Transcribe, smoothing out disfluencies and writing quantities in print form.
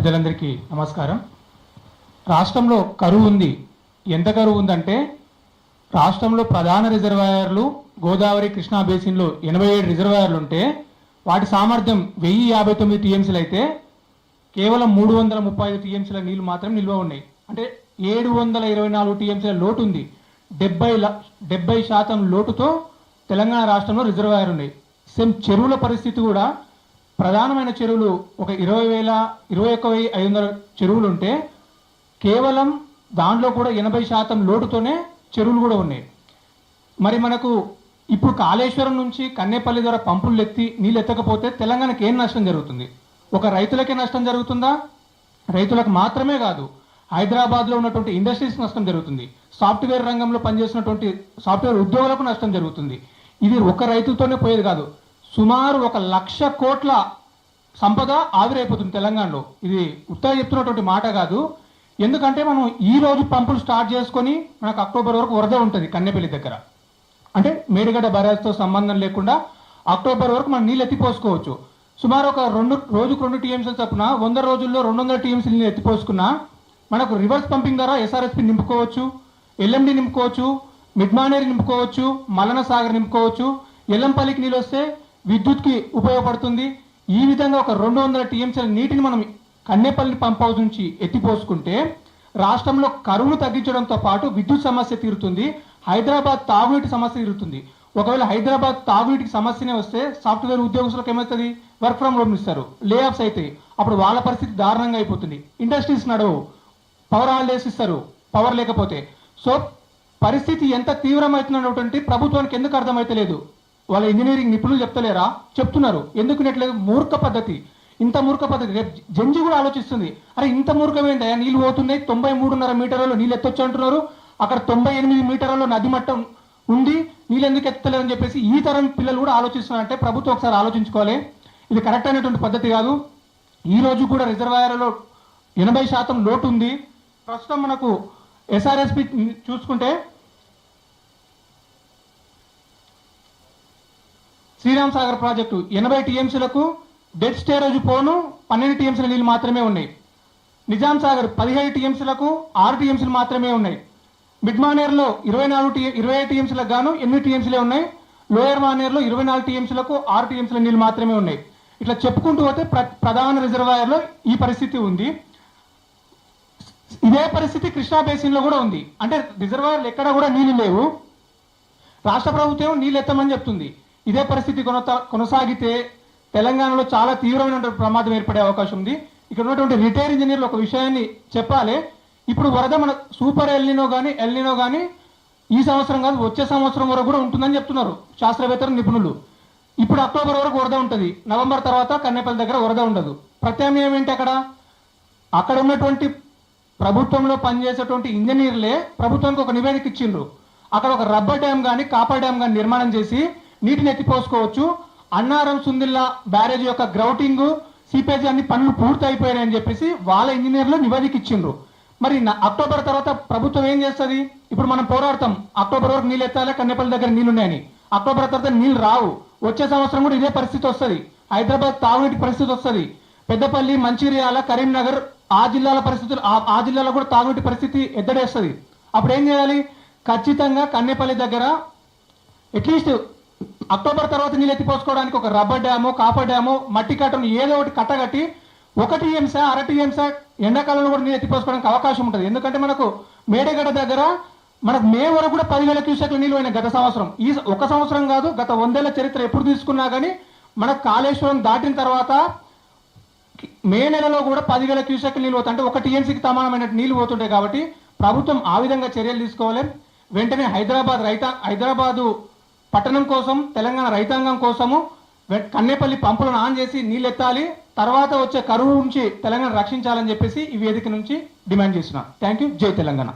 పెద్దలందరికీ నమస్కారం. రాష్ట్రంలో కరువు ఉంది. ఎంత కరువు ఉందంటే రాష్ట్రంలో ప్రధాన రిజర్వాయర్లు గోదావరి కృష్ణా బేసిన్లో 87 రిజర్వాయర్లు ఉంటే వాటి సామర్థ్యం 1059 టీఎంసీలు అయితే కేవలం 335 టీఎంసీల నీళ్లు మాత్రం నిల్వ ఉన్నాయి. అంటే 724 టీఎంసీల లోటు ఉంది. 70% లోటుతో తెలంగాణ రాష్ట్రంలో రిజర్వాయర్ ఉన్నాయి. సేమ్ చెరువుల పరిస్థితి కూడా ప్రధానమైన చెరువులు ఒక 21,500 చెరువులు ఉంటే కేవలం దాంట్లో కూడా 80% లోటుతోనే చెరువులు కూడా ఉన్నాయి. మరి మనకు ఇప్పుడు కాళేశ్వరం నుంచి కన్నేపల్లి ద్వారా పంపులు ఎత్తి నీళ్ళు ఎత్తకపోతే తెలంగాణకి ఏం నష్టం జరుగుతుంది? ఒక రైతులకే నష్టం జరుగుతుందా? రైతులకు మాత్రమే కాదు, హైదరాబాద్లో ఉన్నటువంటి ఇండస్ట్రీస్ నష్టం జరుగుతుంది. సాఫ్ట్వేర్ రంగంలో పనిచేసినటువంటి సాఫ్ట్వేర్ ఉద్యోగులకు నష్టం జరుగుతుంది. ఇది ఒక రైతులతోనే పోయేది కాదు, సుమారు 1,00,000 కోట్ల సంపద ఆవిరైపోతుంది తెలంగాణలో. ఇది ఉత్తగా చెప్తున్నటువంటి మాట కాదు. ఎందుకంటే మనం ఈ రోజు పంపులు స్టార్ట్ చేసుకొని మనకు అక్టోబర్ వరకు వరద ఉంటుంది కన్నెపల్లి దగ్గర. అంటే మేడిగడ్డ బ్యారేజ్తో సంబంధం లేకుండా అక్టోబర్ వరకు మనం నీళ్ళు ఎత్తిపోసుకోవచ్చు. సుమారు ఒక రోజుకు 2 టీఎంసీలు చొప్పున 100 రోజుల్లో 200 టీఎంసీలు నీళ్ళు ఎత్తిపోసుకున్నా మనకు రివర్స్ పంపింగ్ ద్వారా ఎస్ఆర్ఎస్పి నింపుకోవచ్చు, ఎల్ఎండి నింపుకోవచ్చు, మిడ్మానేరి నింపుకోవచ్చు, మల్లన సాగర్ నింపుకోవచ్చు. ఎల్లంపల్లికి నీళ్ళు వస్తే విద్యుత్కి ఉపయోగపడుతుంది. ఈ విధంగా ఒక 200 టీఎంసీల నీటిని మనం కన్నేపల్లి పంప్ హౌస్ నుంచి ఎత్తిపోసుకుంటే రాష్ట్రంలో కరువును తగ్గించడంతో పాటు విద్యుత్ సమస్య తీరుతుంది, హైదరాబాద్ తాగునీటి సమస్య తీరుతుంది. ఒకవేళ హైదరాబాద్ తాగునీటికి సమస్యనే వస్తే సాఫ్ట్వేర్ ఉద్యోగస్తులకు ఏమవుతుంది? వర్క్ ఫ్రమ్ హోమ్ ఇస్తారు, లే ఆఫ్స్ అయితే అప్పుడు వాళ్ళ పరిస్థితి దారుణంగా అయిపోతుంది. ఇండస్ట్రీస్ నడవు, పవర్ హాలిడేస్ ఇస్తారు పవర్ లేకపోతే. సో పరిస్థితి ఎంత తీవ్రమవుతున్నటువంటి ప్రభుత్వానికి ఎందుకు అర్థమైతలేదు? వాళ్ళ ఇంజనీరింగ్ నిపుణులు చెప్తలేరా? చెప్తున్నారు. ఎందుకు నెట్లేదు? మూర్ఖ పద్ధతి. ఇంత మూర్ఖ పద్ధతి రేపు జంజి కూడా ఆలోచిస్తుంది, అరే ఇంత మూర్ఖమేంటా, నీళ్ళు పోతున్నాయి, 93.5 మీటర్లలో నీళ్ళు ఎత్తొచ్చు అంటున్నారు, అక్కడ 98 మీటర్లలో నది మట్టం ఉంది, నీళ్ళు ఎందుకు ఎత్తలేదని చెప్పేసి ఈ తరం పిల్లలు కూడా ఆలోచిస్తున్నారంటే ప్రభుత్వం ఒకసారి ఆలోచించుకోవాలి. ఇది కరెక్ట్ అయినటువంటి పద్ధతి కాదు. ఈ రోజు కూడా రిజర్వాయర్లో 80% లోటు ఉంది. ప్రస్తుతం మనకు ఎస్ఆర్ఎస్పి చూసుకుంటే శ్రీరామ్ సాగర్ ప్రాజెక్టు 80 టీఎంసీలకు డెడ్ స్టోరేజ్ పోను 12 టీఎంసీల నీళ్ళు మాత్రమే ఉన్నాయి. నిజాం సాగర్ 17 టీఎంసీలకు 6 టీఎంసీలు మాత్రమే ఉన్నాయి. మిడ్ మానేర్లో 25 టీఎంసీలకు గాను 8 టీఎంసీలే ఉన్నాయి. లోయర్ మానేర్లో 24 టీఎంసీలకు 6 టీఎంసీల నీళ్ళు మాత్రమే ఉన్నాయి. ఇట్లా చెప్పుకుంటూ పోతే ప్రధాన రిజర్వాయర్లో ఈ పరిస్థితి ఉంది. ఇదే పరిస్థితి కృష్ణా బేసిన్లో కూడా ఉంది. అంటే రిజర్వాయర్లు ఎక్కడ కూడా నీళ్ళు లేవు, రాష్ట్ర ప్రభుత్వం నీళ్ళు ఎత్తమని చెప్తుంది. ఇదే పరిస్థితి కొనసాగితే తెలంగాణలో చాలా తీవ్రమైన ప్రమాదం ఏర్పడే అవకాశం ఉంది. ఇక్కడ ఉన్నటువంటి రిటైర్ ఇంజనీర్లు ఒక విషయాన్ని చెప్పాలి. ఇప్పుడు వరద మన సూపర్ ఎల్నినో కానీ ఈ సంవత్సరం కాదు, వచ్చే సంవత్సరం వరకు కూడా ఉంటుందని చెప్తున్నారు శాస్త్రవేత్తలు, నిపుణులు. ఇప్పుడు అక్టోబర్ వరకు వరద ఉంటుంది, నవంబర్ తర్వాత కన్నేపల్లి దగ్గర వరద ఉండదు. ప్రత్యామ్నాయం ఏంటి? అక్కడ ఉన్నటువంటి ప్రభుత్వంలో పనిచేసేటువంటి ఇంజనీర్లే ప్రభుత్వానికి ఒక నివేదిక ఇచ్చిండ్రు. అక్కడ ఒక రబ్బర్ డ్యామ్ కానీ కాపర్ డ్యామ్ కానీ నిర్మాణం చేసి నీటిని ఎత్తిపోసుకోవచ్చు. అన్నారం సుందిల్లా బ్యారేజ్ యొక్క గ్రౌటింగ్, సీపేజీ అన్ని పనులు పూర్తి అయిపోయాయని చెప్పేసి వాళ్ళ ఇంజనీర్లు నివేదిక ఇచ్చిండ్రు. మరి అక్టోబర్ తర్వాత ప్రభుత్వం ఏం చేస్తుంది? ఇప్పుడు మనం పోరాడతాం, అక్టోబర్ వరకు నీళ్ళు ఎత్తాలి, కన్నేపల్లి దగ్గర నీళ్ళు ఉన్నాయని. అక్టోబర్ తర్వాత నీళ్ళు రావు, వచ్చే సంవత్సరం కూడా ఇదే పరిస్థితి వస్తుంది. హైదరాబాద్ తాగునీటి పరిస్థితి వస్తుంది. పెద్దపల్లి, మంచిర్యాల, కరీంనగర్ ఆ జిల్లాల పరిస్థితులు, ఆ జిల్లాలో కూడా తాగునీటి పరిస్థితి ఎద్దడేస్తుంది. అప్పుడు ఏం చేయాలి? ఖచ్చితంగా కన్నేపల్లి దగ్గర అట్లీస్ట్ అక్టోబర్ తర్వాత నీళ్ళు ఎత్తిపోసుకోవడానికి ఒక రబ్బర్ డ్యాము, కాపర్ డ్యాము, మట్టి కట్టను ఏదో ఒకటి కట్టగట్టి 1 టీఎంసీ 1/2 టీఎంసీ ఎండాకాలంలో కూడా నీళ్ళు ఎత్తిపోసుకోవడానికి అవకాశం ఉంటుంది. ఎందుకంటే మనకు మేడగడ్డ దగ్గర మనకు మే వరకు కూడా 10,000 క్యూసెక్ల నీళ్ళు అయినాయి గత సంవత్సరం. ఈ ఒక సంవత్సరం కాదు, గత 100 ఏళ్ల చరిత్ర ఎప్పుడు తీసుకున్నా కానీ మనకు కాళేశ్వరం దాటిన తర్వాత మే నెలలో కూడా 10,000 క్యూసెక్ల నీళ్ళు పోతాయి. అంటే 1 టీఎంసీకి సమానమైన నీళ్ళు పోతుంటాయి. కాబట్టి ప్రభుత్వం ఆ విధంగా చర్యలు తీసుకోవాలి. వెంటనే హైదరాబాదు పట్టణం కోసం, తెలంగాణ రైతాంగం కోసము కన్నేపల్లి పంపులను ఆన్ చేసి నీళ్ళు ఎత్తాలి. తర్వాత వచ్చే కరువు నుంచి తెలంగాణ రక్షించాలని చెప్పేసి ఈ వేదిక నుంచి డిమాండ్ చేస్తున్నాను. Thank you. జై తెలంగాణ.